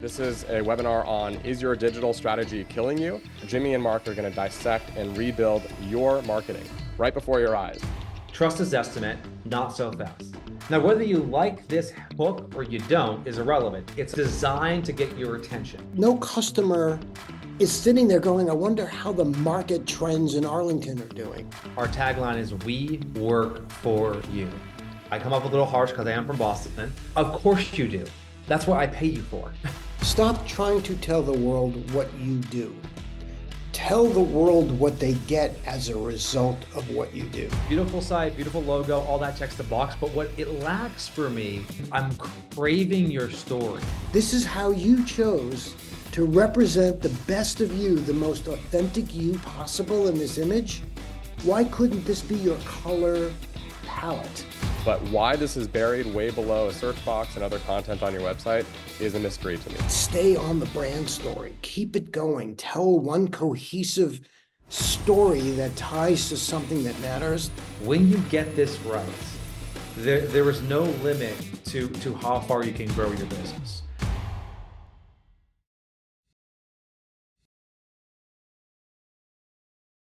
This is a webinar on Is Your Digital Strategy Killing You? Jimmy and Marc are going to dissect and rebuild your marketing right before your eyes. Trust is estimate, not so fast. Now, whether you like this book or you don't is irrelevant. It's designed to get your attention. No customer is sitting there going, I wonder how the market trends in Arlington are doing. Our tagline is, we work for you. I come up a little harsh because I am from Boston. Of course you do. That's what I pay you for. Stop trying to tell the world what you do. Tell the world what they get as a result of what you do. Beautiful site, beautiful logo, all that checks the box, but what it lacks for me, I'm craving your story. This is how you chose to represent the best of you, the most authentic you possible in this image. Why couldn't this be your color palette? But why this is buried way below a search box and other content on your website is a mystery to me. Stay on the brand story. Keep it going. Tell one cohesive story that ties to something that matters. When you get this right, there is no limit to how far you can grow your business.